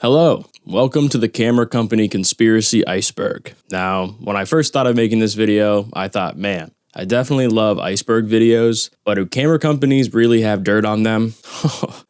Hello, welcome to the camera company conspiracy Iceberg. Now, when I first thought of making this video, I thought, man, I definitely love Iceberg videos, but do camera companies really have dirt on them?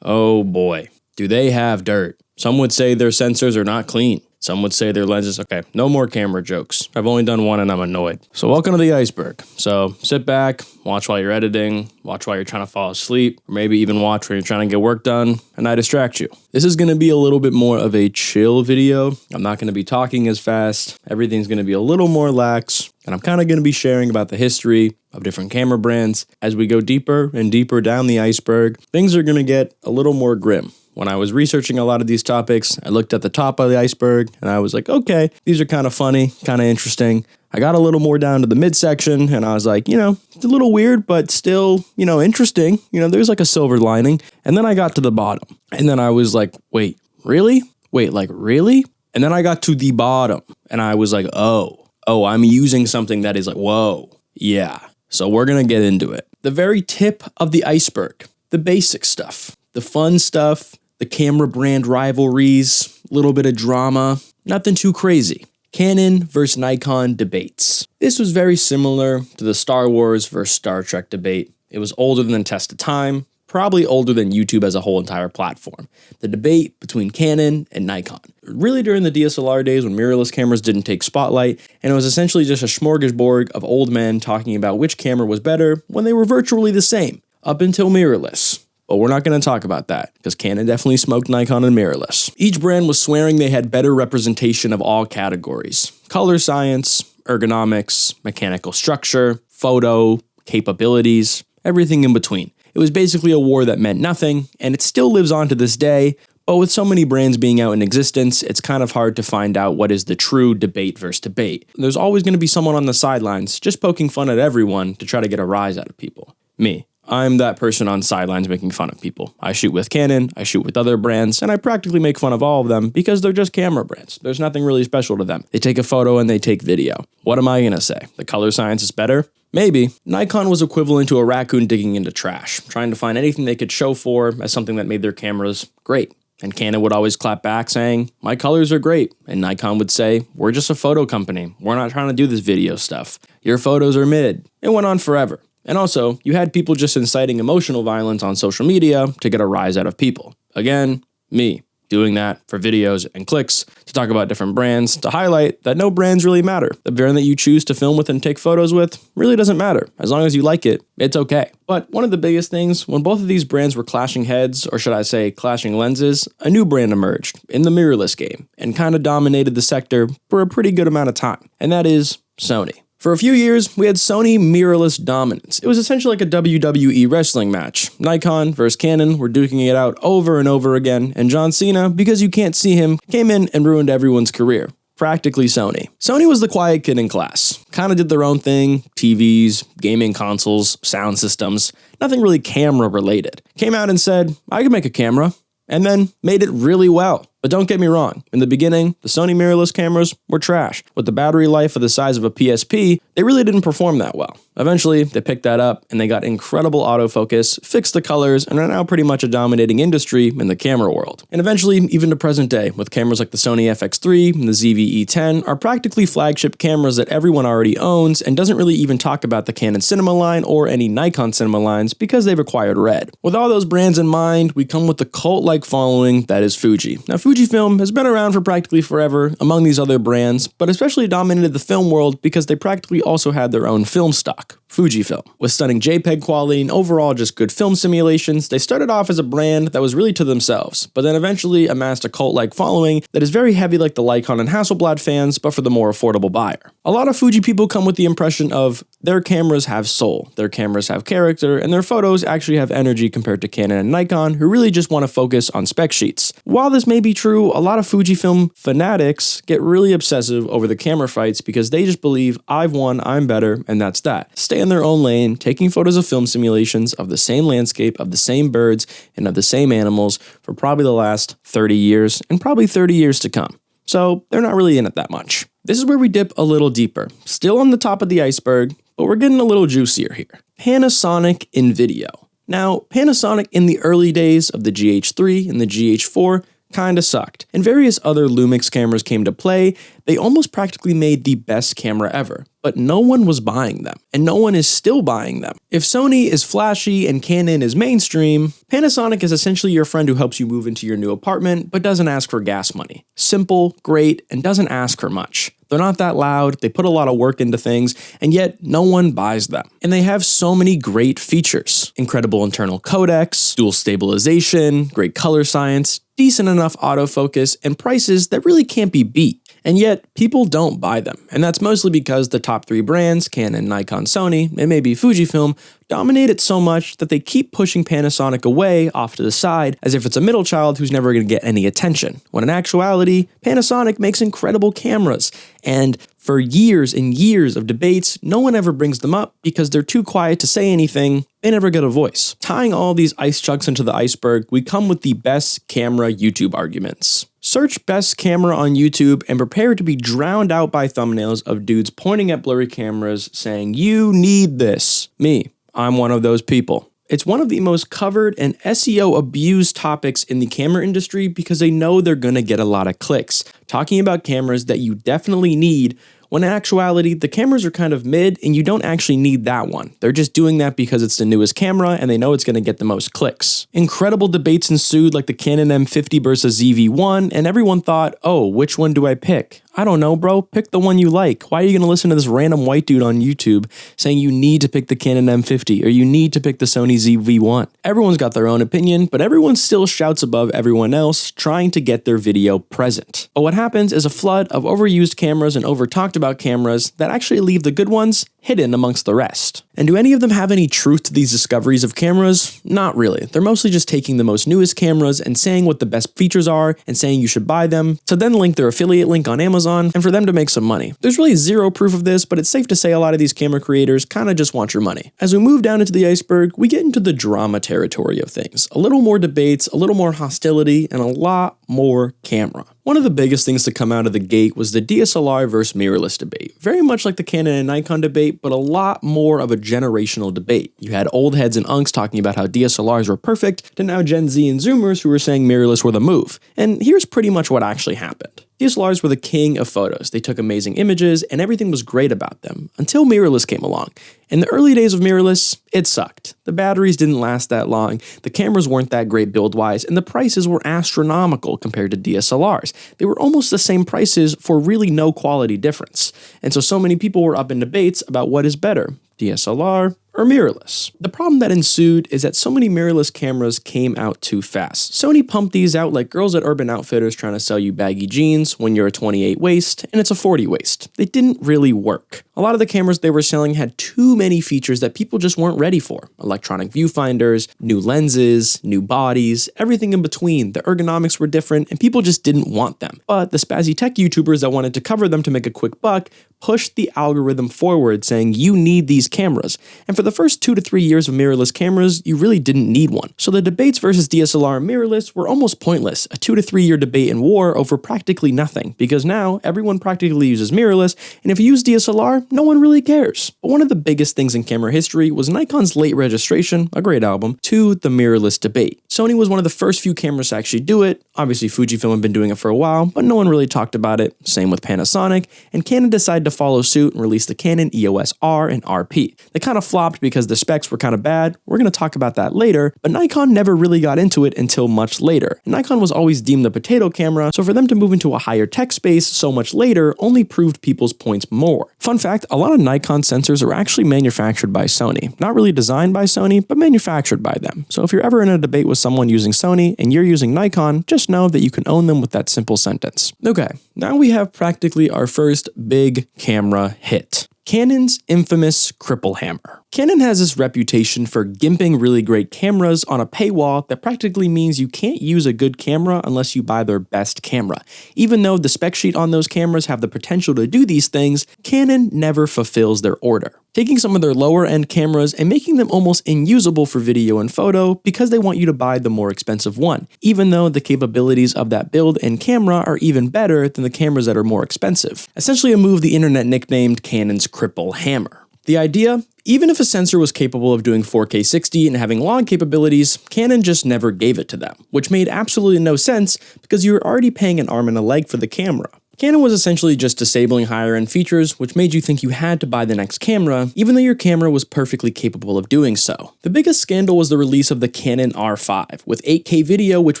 Oh boy, do they have dirt. Some would say their sensors are not clean. Some would say their lenses, okay, no more camera jokes. I've only done one and I'm annoyed. So welcome to the Iceberg. So sit back, watch while you're editing, watch while you're trying to fall asleep, or maybe even watch when you're trying to get work done and I distract you. This is gonna be a little bit more of a chill video. I'm not gonna be talking as fast. Everything's gonna be a little more lax. And I'm kind of gonna be sharing about the history of different camera brands. As we go deeper and deeper down the iceberg, things are gonna get a little more grim. When I was researching a lot of these topics, I looked at the top of the iceberg and I was like, okay, these are kind of funny, kind of interesting. I got a little more down to the midsection and I was like, it's a little weird, but still, interesting. There's like a silver lining. And then I got to the bottom and then I was like, wait, really? Wait, like really? And then I got to the bottom and I was like, oh, I'm using something that is like, whoa, yeah. So we're going to get into it. The very tip of the iceberg, the basic stuff, the fun stuff, the camera brand rivalries, a little bit of drama, nothing too crazy. Canon versus Nikon debates. This was very similar to the Star Wars versus Star Trek debate. It was older than the test of time, probably older than YouTube as a whole entire platform. The debate between Canon and Nikon. Really during the DSLR days when mirrorless cameras didn't take spotlight, and it was essentially just a smorgasbord of old men talking about which camera was better when they were virtually the same, up until mirrorless. But we're not going to talk about that, because Canon definitely smoked Nikon and mirrorless. Each brand was swearing they had better representation of all categories. Color science, ergonomics, mechanical structure, photo, capabilities, everything in between. It was basically a war that meant nothing, and it still lives on to this day, but with so many brands being out in existence, it's kind of hard to find out what is the true debate versus debate. There's always going to be someone on the sidelines just poking fun at everyone to try to get a rise out of people. Me. I'm that person on sidelines making fun of people. I shoot with Canon, I shoot with other brands, and I practically make fun of all of them because they're just camera brands. There's nothing really special to them. They take a photo and they take video. What am I gonna say? The color science is better? Maybe. Nikon was equivalent to a raccoon digging into trash, trying to find anything they could show for as something that made their cameras great. And Canon would always clap back saying, my colors are great. And Nikon would say, we're just a photo company. We're not trying to do this video stuff. Your photos are mid. It went on forever. And also, you had people just inciting emotional violence on social media to get a rise out of people. Again, me, doing that for videos and clicks, to talk about different brands, to highlight that no brands really matter. The brand that you choose to film with and take photos with really doesn't matter. As long as you like it, it's okay. But one of the biggest things, when both of these brands were clashing heads, or should I say clashing lenses, a new brand emerged in the mirrorless game and kind of dominated the sector for a pretty good amount of time. And that is Sony. For a few years, we had Sony mirrorless dominance. It was essentially like a WWE wrestling match. Nikon versus Canon were duking it out over and over again, and John Cena, because you can't see him, came in and ruined everyone's career. Practically Sony. Sony was the quiet kid in class. Kind of did their own thing, TVs, gaming consoles, sound systems, nothing really camera related. Came out and said, I can make a camera, and then made it really well. But don't get me wrong, in the beginning, the Sony mirrorless cameras were trash. With the battery life of the size of a PSP, they really didn't perform that well. Eventually, they picked that up and they got incredible autofocus, fixed the colors, and are now pretty much a dominating industry in the camera world. And eventually, even to present day, with cameras like the Sony FX3 and the ZV-E10 are practically flagship cameras that everyone already owns and doesn't really even talk about the Canon cinema line or any Nikon cinema lines because they've acquired Red. With all those brands in mind, we come with the cult-like following that is Fuji. Now, Fujifilm has been around for practically forever among these other brands, but especially dominated the film world because they practically also had their own film stock, Fujifilm. With stunning JPEG quality and overall just good film simulations, they started off as a brand that was really to themselves, but then eventually amassed a cult-like following that is very heavy like the Leica and Hasselblad fans, but for the more affordable buyer. A lot of Fuji people come with the impression of their cameras have soul, their cameras have character, and their photos actually have energy compared to Canon and Nikon, who really just want to focus on spec sheets. While this may be true, a lot of Fujifilm fanatics get really obsessive over the camera fights because they just believe I've won, I'm better, and that's that. Stay in their own lane, taking photos of film simulations of the same landscape, of the same birds, and of the same animals for probably the last 30 years, and probably 30 years to come. So they're not really in it that much. This is where we dip a little deeper. Still on the top of the iceberg, but we're getting a little juicier here. Panasonic in video. Now, Panasonic in the early days of the GH3 and the GH4 kinda sucked. And various other Lumix cameras came to play. They almost practically made the best camera ever, but no one was buying them, and no one is still buying them. If Sony is flashy and Canon is mainstream, Panasonic is essentially your friend who helps you move into your new apartment, but doesn't ask for gas money. Simple, great, and doesn't ask for much. They're not that loud, they put a lot of work into things, and yet no one buys them. And they have so many great features. Incredible internal codecs, dual stabilization, great color science, decent enough autofocus, and prices that really can't be beat. And yet, people don't buy them. And that's mostly because the top three brands, Canon, Nikon, Sony, and maybe Fujifilm, dominate it so much that they keep pushing Panasonic away off to the side as if it's a middle child who's never going to get any attention. When in actuality, Panasonic makes incredible cameras. And for years and years of debates, no one ever brings them up because they're too quiet to say anything. They never get a voice. Tying all these ice chunks into the iceberg, we come with the best camera YouTube arguments. Search best camera on YouTube and prepare to be drowned out by thumbnails of dudes pointing at blurry cameras saying, "You need this." Me, I'm one of those people. It's one of the most covered and SEO abused topics in the camera industry because they know they're gonna get a lot of clicks, talking about cameras that you definitely need, when in actuality, the cameras are kind of mid and you don't actually need that one. They're just doing that because it's the newest camera and they know it's going to get the most clicks. Incredible debates ensued like the Canon M50 versus ZV-1, and everyone thought, oh, which one do I pick? I don't know, bro. Pick the one you like. Why are you going to listen to this random white dude on YouTube saying you need to pick the Canon M50 or you need to pick the Sony ZV-1? Everyone's got their own opinion, but everyone still shouts above everyone else, trying to get their video present. But what happens is a flood of overused cameras and over-talked about cameras that actually leave the good ones hidden amongst the rest. And do any of them have any truth to these discoveries of cameras? Not really. They're mostly just taking the most newest cameras and saying what the best features are and saying you should buy them, to then link their affiliate link on Amazon and for them to make some money. There's really zero proof of this, but it's safe to say a lot of these camera creators kind of just want your money. As we move down into the iceberg, we get into the drama territory of things. A little more debates, a little more hostility, and a lot more camera. One of the biggest things to come out of the gate was the DSLR versus mirrorless debate. Very much like the Canon and Nikon debate, but a lot more of a generational debate. You had old heads and unks talking about how DSLRs were perfect, to now Gen Z and Zoomers who were saying mirrorless were the move. And here's pretty much what actually happened. DSLRs were the king of photos. They took amazing images and everything was great about them, until mirrorless came along. In the early days of mirrorless, it sucked. The batteries didn't last that long, the cameras weren't that great build-wise, and the prices were astronomical compared to DSLRs. They were almost the same prices for really no quality difference. And so many people were up in debates about what is better, DSLR or mirrorless. The problem that ensued is that so many mirrorless cameras came out too fast. Sony pumped these out like girls at Urban Outfitters trying to sell you baggy jeans when you're a 28 waist and it's a 40 waist. They didn't really work. A lot of the cameras they were selling had too many features that people just weren't ready for. Electronic viewfinders, new lenses, new bodies, everything in between. The ergonomics were different and people just didn't want them. But the spazzy tech YouTubers that wanted to cover them to make a quick buck pushed the algorithm forward saying you need these cameras. And for the first 2 to 3 years of mirrorless cameras, you really didn't need one. So the debates versus DSLR and mirrorless were almost pointless, a 2 to 3 year debate in war over practically nothing, because now everyone practically uses mirrorless, and if you use DSLR, no one really cares. But one of the biggest things in camera history was Nikon's late registration, a great album, to the mirrorless debate. Sony was one of the first few cameras to actually do it. Obviously Fujifilm had been doing it for a while, but no one really talked about it. Same with Panasonic, and Canon decided to follow suit and release the Canon EOS R and RP. They kind of flopped because the specs were kind of bad. We're going to talk about that later, but Nikon never really got into it until much later. And Nikon was always deemed the potato camera, so for them to move into a higher tech space so much later only proved people's points more. Fun fact, a lot of Nikon sensors are actually manufactured by Sony. Not really designed by Sony, but manufactured by them. So if you're ever in a debate with someone using Sony and you're using Nikon, just know that you can own them with that simple sentence. Okay, now we have practically our first big camera hit. Canon's infamous CRIPPLE hammer. Canon has this reputation for gimping really great cameras on a paywall that practically means you can't use a good camera unless you buy their best camera. Even though the spec sheet on those cameras have the potential to do these things, Canon never fulfills their order, taking some of their lower end cameras and making them almost unusable for video and photo because they want you to buy the more expensive one, even though the capabilities of that build and camera are even better than the cameras that are more expensive. Essentially a move the internet nicknamed Canon's CRIPPLE hammer. The idea? Even if a sensor was capable of doing 4K 60 and having log capabilities, Canon just never gave it to them, which made absolutely no sense because you were already paying an arm and a leg for the camera. Canon was essentially just disabling higher end features, which made you think you had to buy the next camera, even though your camera was perfectly capable of doing so. The biggest scandal was the release of the Canon R5, with 8K video which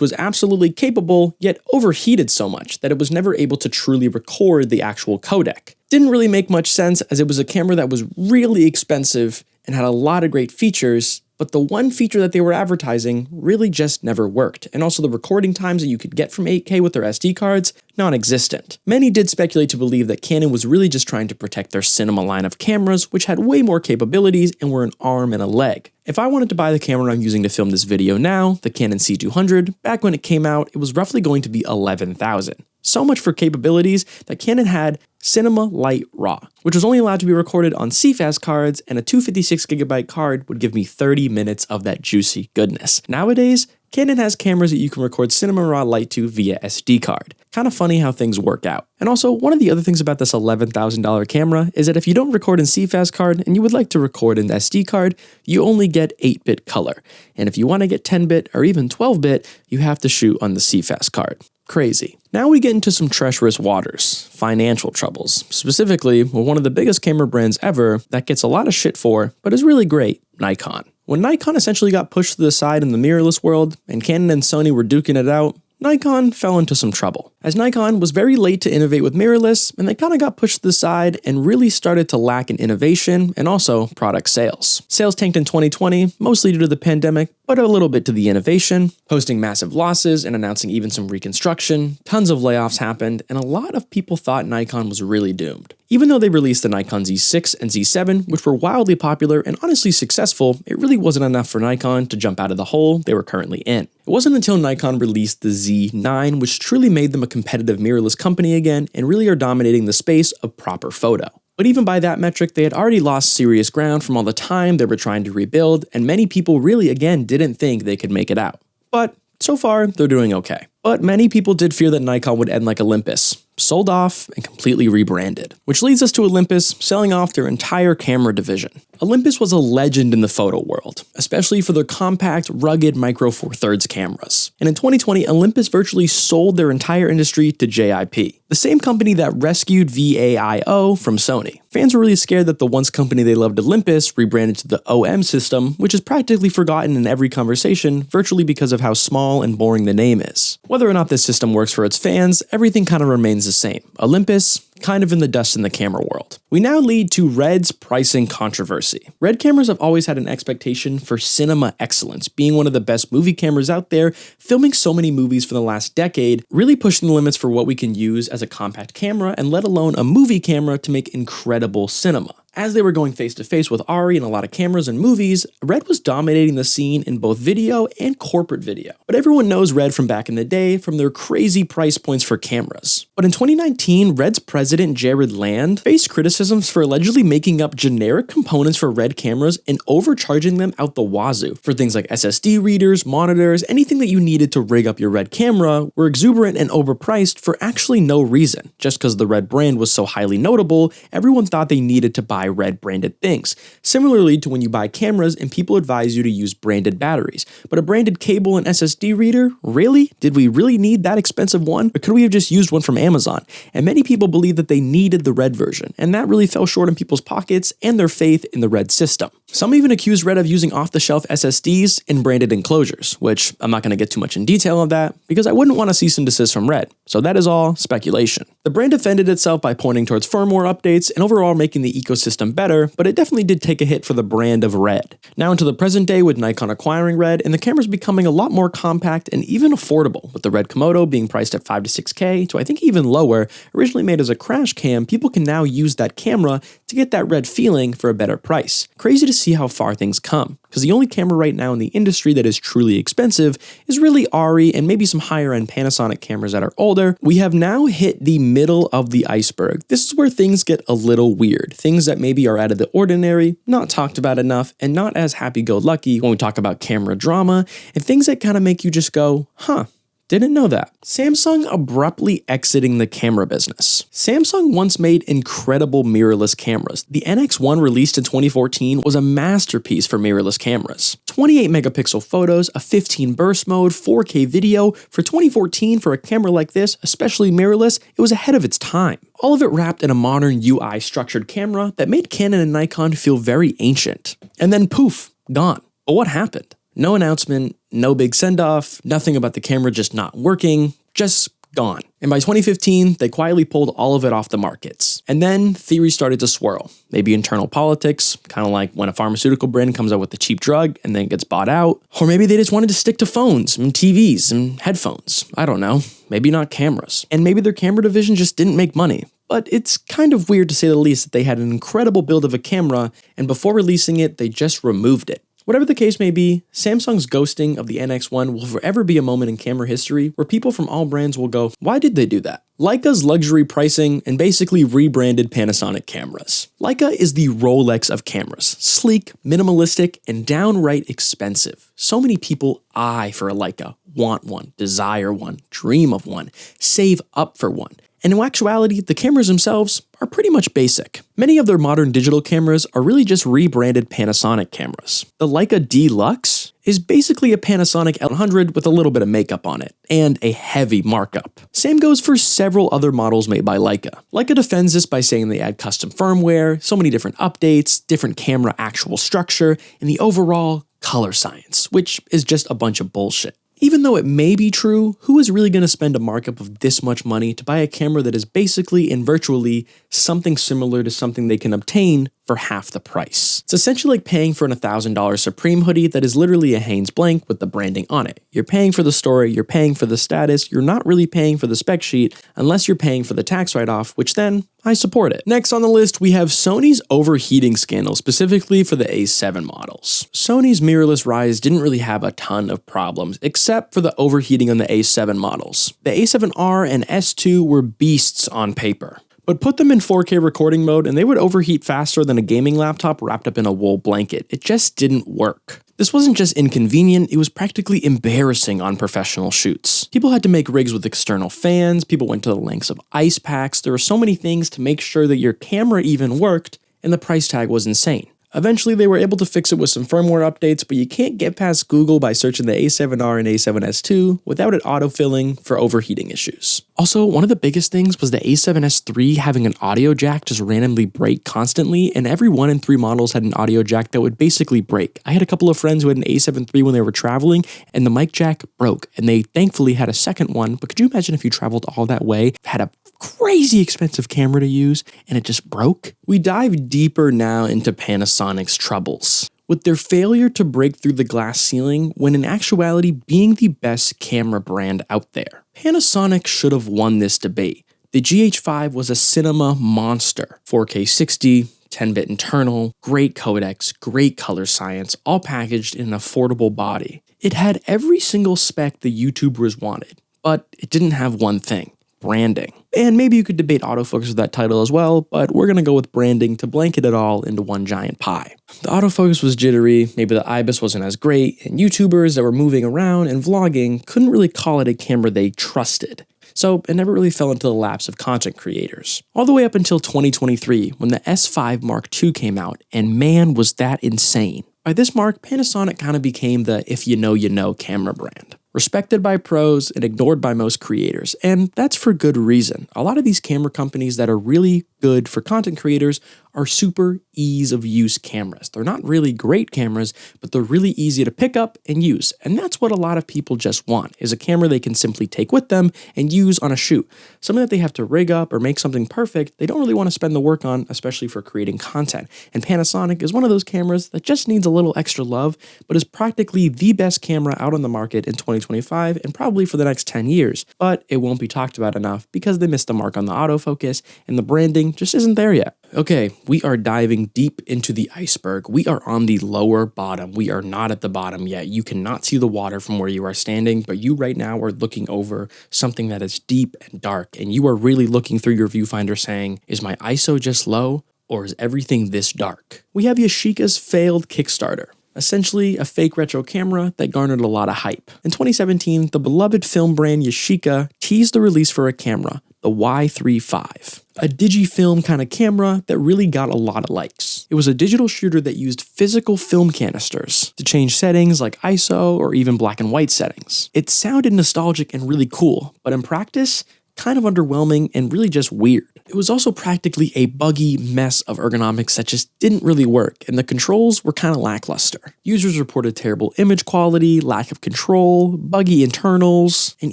was absolutely capable, yet overheated so much that it was never able to truly record the actual codec. Didn't really make much sense as it was a camera that was really expensive and had a lot of great features, but the one feature that they were advertising really just never worked, and also the recording times that you could get from 8K with their SD cards, non-existent. Many did speculate to believe that Canon was really just trying to protect their cinema line of cameras, which had way more capabilities and were an arm and a leg. If I wanted to buy the camera I'm using to film this video now, the Canon C200, back when it came out, it was roughly going to be $11,000. So much for capabilities that Canon had Cinema Lite RAW, which was only allowed to be recorded on CFast cards, and a 256GB card would give me 30 minutes of that juicy goodness. Nowadays, Canon has cameras that you can record Cinema RAW Lite to via SD card. Kind of funny how things work out. And also, one of the other things about this $11,000 camera is that if you don't record in CFast card and you would like to record in SD card, you only get 8-bit color. And if you want to get 10-bit or even 12-bit, you have to shoot on the CFast card. Crazy. Now we get into some treacherous waters, financial troubles, specifically with one of the biggest camera brands ever that gets a lot of shit for, but is really great, Nikon. When Nikon essentially got pushed to the side in the mirrorless world, and Canon and Sony were duking it out, Nikon fell into some trouble, as Nikon was very late to innovate with mirrorless, and they kind of got pushed to the side and really started to lack in innovation and also product sales. Sales tanked in 2020, mostly due to the pandemic, but a little bit to the innovation, posting massive losses and announcing even some reconstruction. Tons of layoffs happened, and a lot of people thought Nikon was really doomed. Even though they released the Nikon Z6 and Z7, which were wildly popular and honestly successful, it really wasn't enough for Nikon to jump out of the hole they were currently in. It wasn't until Nikon released the Z9, which truly made them a competitive mirrorless company again and really are dominating the space of proper photo. But even by that metric, they had already lost serious ground from all the time they were trying to rebuild, and many people really again didn't think they could make it out. But so far, they're doing okay. But many people did fear that Nikon would end like Olympus, sold off and completely rebranded. Which leads us to Olympus selling off their entire camera division. Olympus was a legend in the photo world, especially for their compact, rugged Micro Four Thirds cameras. And in 2020, Olympus virtually sold their entire industry to JIP, the same company that rescued VAIO from Sony. Fans were really scared that the once company they loved, Olympus, rebranded to the OM system, which is practically forgotten in every conversation, virtually because of how small and boring the name is. Whether or not this system works for its fans, everything kind of remains the same. Olympus, kind of in the dust in the camera world. We now lead to Red's pricing controversy. Red cameras have always had an expectation for cinema excellence, being one of the best movie cameras out there, filming so many movies for the last decade, really pushing the limits for what we can use as a compact camera, and let alone a movie camera to make incredible cinema. As they were going face to face with ARRI and a lot of cameras and movies, Red was dominating the scene in both video and corporate video. But everyone knows Red from back in the day from their crazy price points for cameras. But in 2019, Red's president Jared Land faced criticisms for allegedly making up generic components for Red cameras and overcharging them out the wazoo for things like SSD readers, monitors, anything that you needed to rig up your Red camera were exuberant and overpriced for actually no reason. Just because the Red brand was so highly notable, everyone thought they needed to buy Red branded things. Similarly to when you buy cameras and people advise you to use branded batteries. But a branded cable and SSD reader? Really? Did we really need that expensive one? Or could we have just used one from Amazon? And many people believe that they needed the Red version, and that really fell short in people's pockets and their faith in the Red system. Some even accused Red of using off-the-shelf SSDs in branded enclosures, which I'm not going to get too much in detail on that because I wouldn't want to cease and desist from Red. So that is all speculation. The brand defended itself by pointing towards firmware updates and overall making the ecosystem better, but it definitely did take a hit for the brand of Red. Now into the present day with Nikon acquiring Red and the cameras becoming a lot more compact and even affordable, with the Red Komodo being priced at 5 to 6K to I think even lower. Originally made as a crash cam, people can now use that camera to get that Red feeling for a better price. Crazy to see how far things come, because the only camera right now in the industry that is truly expensive is really ARRI and maybe some higher end Panasonic cameras that are older. We have now hit the middle of the iceberg. This is where things get a little weird. Things that maybe are out of the ordinary, not talked about enough, and not as happy-go-lucky when we talk about camera drama, and things that kind of make you just go, huh, Didn't know that. Samsung abruptly exiting the camera business. Samsung once made incredible mirrorless cameras. The NX1 released in 2014 was a masterpiece for mirrorless cameras. 28 megapixel photos, a 15 burst mode, 4K video. For 2014, for a camera like this, especially mirrorless, it was ahead of its time. All of it wrapped in a modern UI structured camera that made Canon and Nikon feel very ancient. And then poof, gone. But what happened? No announcement, no big send-off, nothing about the camera just not working, just gone. And by 2015, they quietly pulled all of it off the markets. And then theories started to swirl. Maybe internal politics, kind of like when a pharmaceutical brand comes out with a cheap drug and then gets bought out. Or maybe they just wanted to stick to phones and TVs and headphones. I don't know. Maybe not cameras. And maybe their camera division just didn't make money. But it's kind of weird to say the least that they had an incredible build of a camera and before releasing it, they just removed it. Whatever the case may be, Samsung's ghosting of the NX1 will forever be a moment in camera history where people from all brands will go, why did they do that? Leica's luxury pricing and basically rebranded Panasonic cameras. Leica is the Rolex of cameras. Sleek, minimalistic, and downright expensive. So many people eye for a Leica, want one, desire one, dream of one, save up for one. And in actuality, the cameras themselves are pretty much basic. Many of their modern digital cameras are really just rebranded Panasonic cameras. The Leica Deluxe is basically a Panasonic L100 with a little bit of makeup on it, and a heavy markup. Same goes for several other models made by Leica. Leica defends this by saying they add custom firmware, so many different updates, different camera actual structure, and the overall color science, which is just a bunch of bullshit. Even though it may be true, who is really going to spend a markup of this much money to buy a camera that is basically and virtually something similar to something they can obtain for half the price? It's essentially like paying for an $1,000 Supreme hoodie that is literally a Hanes blank with the branding on it. You're paying for the story, you're paying for the status, you're not really paying for the spec sheet unless you're paying for the tax write-off, which then I support it. Next on the list, we have Sony's overheating scandal, specifically for the A7 models. Sony's mirrorless rise didn't really have a ton of problems, except for the overheating on the A7 models. The A7R and S2 were beasts on paper. But put them in 4K recording mode and they would overheat faster than a gaming laptop wrapped up in a wool blanket. It just didn't work. This wasn't just inconvenient, it was practically embarrassing on professional shoots. People had to make rigs with external fans, people went to the lengths of ice packs, there were so many things to make sure that your camera even worked, and the price tag was insane. Eventually, they were able to fix it with some firmware updates, but you can't get past Google by searching the A7R and A7S2 without it autofilling for overheating issues. Also, one of the biggest things was the A7S3 having an audio jack just randomly break constantly, and every 1 in 3 models had an audio jack that would basically break. I had a couple of friends who had an A7 III when they were traveling, and the mic jack broke, and they thankfully had a second one, but could you imagine if you traveled all that way, had a crazy expensive camera to use, and it just broke? We dive deeper now into Panasonic's troubles, with their failure to break through the glass ceiling when in actuality being the best camera brand out there. Panasonic should have won this debate. The GH5 was a cinema monster, 4K 60, 10-bit internal, great codecs, great color science, all packaged in an affordable body. It had every single spec the YouTubers wanted, but it didn't have one thing. Branding. And maybe you could debate autofocus with that title as well, but we're going to go with branding to blanket it all into one giant pie. The autofocus was jittery, maybe the IBIS wasn't as great, and YouTubers that were moving around and vlogging couldn't really call it a camera they trusted. So it never really fell into the laps of content creators. All the way up until 2023, when the S5 Mark II came out, and man was that insane. By this mark, Panasonic kind of became the if you know camera brand. Respected by pros and ignored by most creators, and that's for good reason. A lot of these camera companies that are really good for content creators are super ease of use cameras. They're not really great cameras, but they're really easy to pick up and use. And that's what a lot of people just want, is a camera they can simply take with them and use on a shoot. Something that they have to rig up or make something perfect, they don't really want to spend the work on, especially for creating content. And Panasonic is one of those cameras that just needs a little extra love, but is practically the best camera out on the market in 2025 and probably for the next 10 years. But it won't be talked about enough because they missed the mark on the autofocus and the branding just isn't there yet. Okay, we are diving deep into the iceberg. We are on the lower bottom. We are not at the bottom yet. You cannot see the water from where you are standing, but you right now are looking over something that is deep and dark, and you are really looking through your viewfinder saying, is my ISO just low, or is everything this dark? We have Yashica's failed Kickstarter. essentially a fake retro camera that garnered a lot of hype. In 2017, the beloved film brand YASHICA teased the release for a camera, the Y35, a digifilm kind of camera that really got a lot of likes. It was a digital shooter that used physical film canisters to change settings like ISO or even black and white settings. It sounded nostalgic and really cool, but in practice, kind of underwhelming and really just weird. It was also practically a buggy mess of ergonomics that just didn't really work, and the controls were kind of lackluster. Users reported terrible image quality, lack of control, buggy internals, and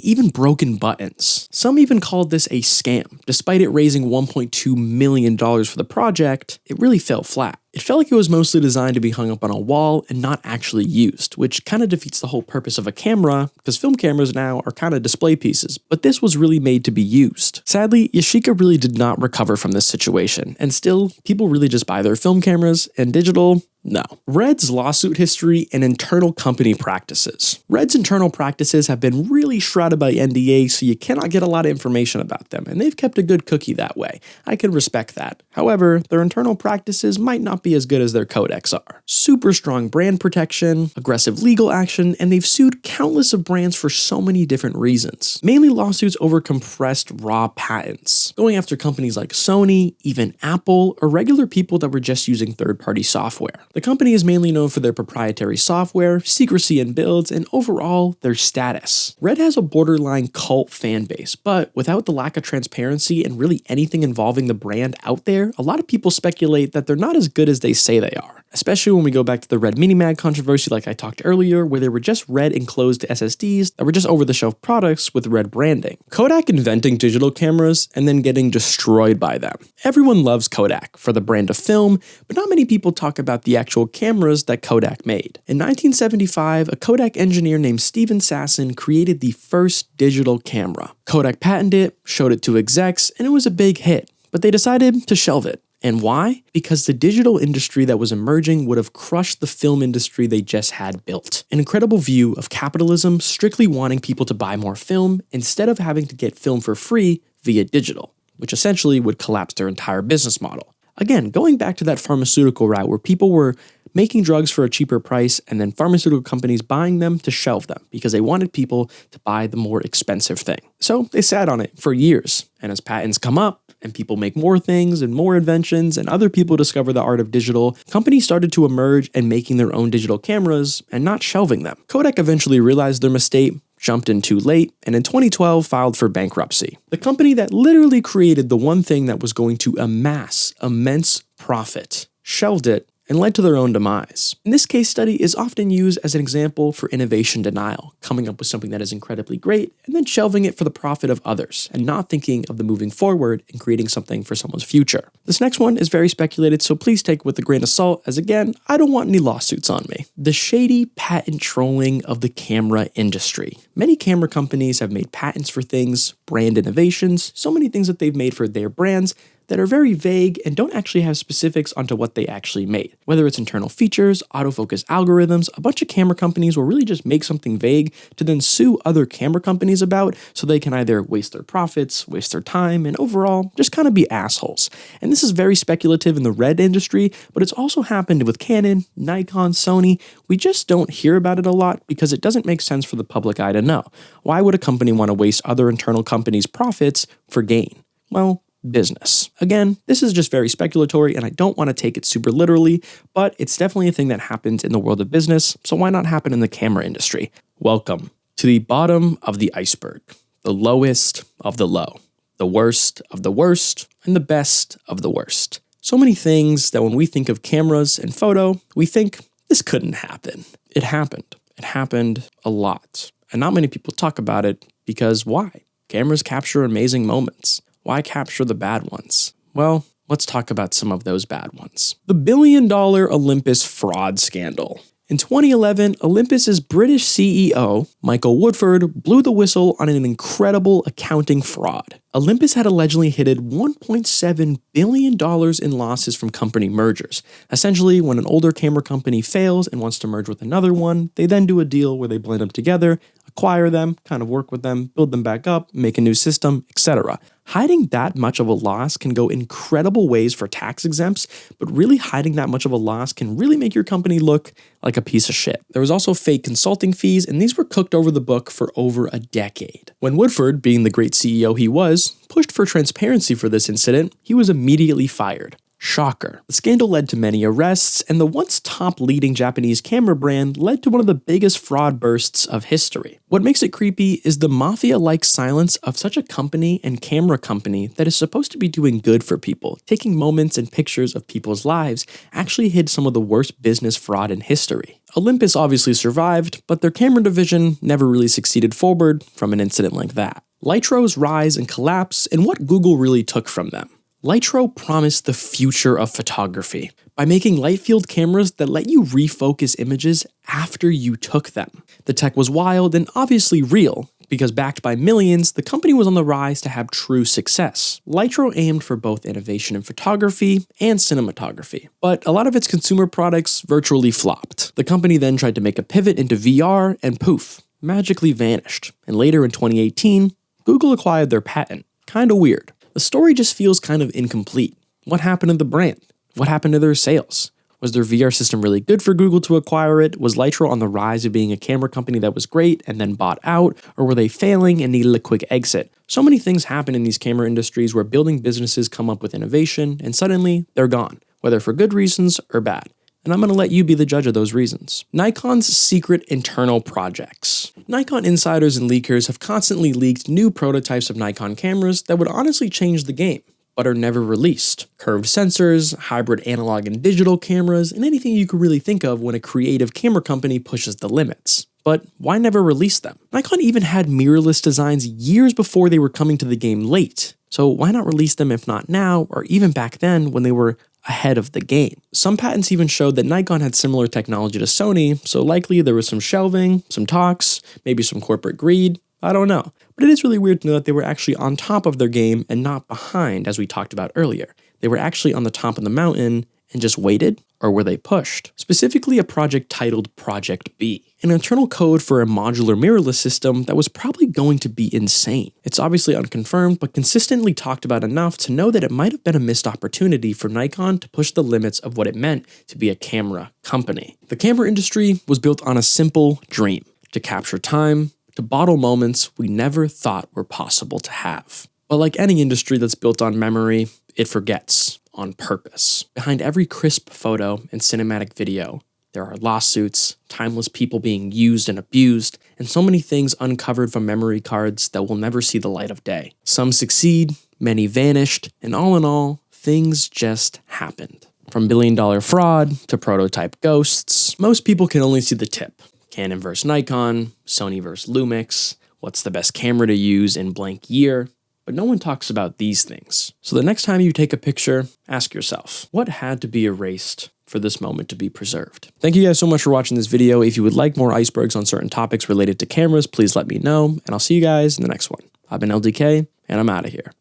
even broken buttons. Some even called this a scam. Despite it raising $1.2 million for the project, it really fell flat. It felt like it was mostly designed to be hung up on a wall and not actually used, which kind of defeats the whole purpose of a camera, because film cameras now are kind of display pieces, but this was really made to be used. Sadly, YASHICA really did not recover from this situation, and still, people really just buy their film cameras, and digital, no. Red's lawsuit history and internal company practices. Red's internal practices have been really shrouded by NDA, so you cannot get a lot of information about them, and they've kept a good cookie that way. I can respect that. However, their internal practices might not be as good as their codecs are. Super strong brand protection, aggressive legal action, and they've sued countless of brands for so many different reasons. Mainly lawsuits over compressed raw patents, going after companies like Sony, even Apple, or regular people that were just using third-party software. The company is mainly known for their proprietary software, secrecy in builds, and overall, their status. Red has a borderline cult fan base, but without the lack of transparency and really anything involving the brand out there, a lot of people speculate that they're not as good as they say they are. Especially when we go back to the Red Minimag controversy like I talked earlier, where they were just Red enclosed SSDs that were just over-the-shelf products with Red branding. Kodak inventing digital cameras and then getting destroyed by them. Everyone loves Kodak for the brand of film, but not many people talk about the actual cameras that Kodak made. In 1975, a Kodak engineer named Steven Sasson created the first digital camera. Kodak patented it, showed it to execs, and it was a big hit, but they decided to shelve it. And why? Because the digital industry that was emerging would have crushed the film industry they just had built. An incredible view of capitalism strictly wanting people to buy more film instead of having to get film for free via digital, which essentially would collapse their entire business model. Again, going back to that pharmaceutical route where people were making drugs for a cheaper price and then pharmaceutical companies buying them to shelve them because they wanted people to buy the more expensive thing. So they sat on it for years, and as patents come up and people make more things and more inventions and other people discover the art of digital, companies started to emerge and making their own digital cameras and not shelving them. Kodak eventually realized their mistake, jumped in too late, and in 2012 filed for bankruptcy. The company that literally created the one thing that was going to amass immense profit shelved it and led to their own demise. And this case study is often used as an example for innovation denial, coming up with something that is incredibly great and then shelving it for the profit of others and not thinking of the moving forward and creating something for someone's future. This next one is very speculated, so please take it with a grain of salt, as again, I don't want any lawsuits on me. The shady patent trolling of the camera industry. Many camera companies have made patents for things, brand innovations, so many things that they've made for their brands that are very vague and don't actually have specifics onto what they actually made. Whether it's internal features, autofocus algorithms, a bunch of camera companies will really just make something vague to then sue other camera companies about so they can either waste their profits, waste their time, and overall just kind of be assholes. And this is very speculative in the Red industry, but it's also happened with Canon, Nikon, Sony. We just don't hear about it a lot because it doesn't make sense for the public eye to know. Why would a company want to waste other internal companies' profits for gain? Well, business. Again, this is just very speculatory and I don't want to take it super literally, but it's definitely a thing that happens in the world of business, so why not happen in the camera industry? Welcome to the bottom of the iceberg, the lowest of the low, the worst of the worst, and the best of the worst. So many things that when we think of cameras and photo, we think this couldn't happen. It happened. It happened a lot. And not many people talk about it because why? Cameras capture amazing moments. Why capture the bad ones? Well, let's talk about some of those bad ones. The $1 billion Olympus fraud scandal. In 2011, Olympus's British CEO, Michael Woodford, blew the whistle on an incredible accounting fraud. Olympus had allegedly hidden $1.7 billion in losses from company mergers. Essentially, when an older camera company fails and wants to merge with another one, they then do a deal where they blend them together, acquire them, kind of work with them, build them back up, make a new system, etc. Hiding that much of a loss can go incredible ways for tax exempts, but really hiding that much of a loss can really make your company look like a piece of shit. There was also fake consulting fees, and these were cooked over the book for over a decade. When Woodford, being the great CEO he was, pushed for transparency for this incident, he was immediately fired. Shocker. The scandal led to many arrests, and the once top leading Japanese camera brand led to one of the biggest fraud bursts of history. What makes it creepy is the mafia-like silence of such a company and camera company that is supposed to be doing good for people. Taking moments and pictures of people's lives actually hid some of the worst business fraud in history. Olympus obviously survived, but their camera division never really succeeded forward from an incident like that. Lytro's rise and collapse, and what Google really took from them. Lytro promised the future of photography by making light-field cameras that let you refocus images after you took them. The tech was wild and obviously real, because backed by millions, the company was on the rise to have true success. Lytro aimed for both innovation in photography and cinematography, but a lot of its consumer products virtually flopped. The company then tried to make a pivot into VR and poof, magically vanished. And later in 2018, Google acquired their patent. Kinda weird. The story just feels kind of incomplete. What happened to the brand? What happened to their sales? Was their VR system really good for Google to acquire it? Was Lytro on the rise of being a camera company that was great and then bought out? Or were they failing and needed a quick exit? So many things happen in these camera industries where building businesses come up with innovation and suddenly they're gone, whether for good reasons or bad. And I'm going to let you be the judge of those reasons. Nikon's secret internal projects. Nikon insiders and leakers have constantly leaked new prototypes of Nikon cameras that would honestly change the game, but are never released. Curved sensors, hybrid analog and digital cameras, and anything you could really think of when a creative camera company pushes the limits. But why never release them? Nikon even had mirrorless designs years before they were coming to the game late. So why not release them if not now, or even back then when they were ahead of the game? Some patents even showed that Nikon had similar technology to Sony, so likely there was some shelving, some talks, maybe some corporate greed, I don't know. But it is really weird to know that they were actually on top of their game and not behind, as we talked about earlier. They were actually on the top of the mountain and just waited, or were they pushed? Specifically a project titled Project B, an internal code for a modular mirrorless system that was probably going to be insane. It's obviously unconfirmed, but consistently talked about enough to know that it might have been a missed opportunity for Nikon to push the limits of what it meant to be a camera company. The camera industry was built on a simple dream: to capture time, to bottle moments we never thought were possible to have. But like any industry that's built on memory, it forgets on purpose. Behind every crisp photo and cinematic video, there are lawsuits, timeless people being used and abused, and so many things uncovered from memory cards that will never see the light of day. Some succeed, many vanished, and all in all, things just happened. From billion-dollar fraud to prototype ghosts, most people can only see the tip. Canon versus Nikon, Sony versus Lumix, what's the best camera to use in blank year, but no one talks about these things. So the next time you take a picture, ask yourself, what had to be erased for this moment to be preserved? Thank you guys so much for watching this video. If you would like more icebergs on certain topics related to cameras, please let me know, and I'll see you guys in the next one. I've been LDK, and I'm out of here.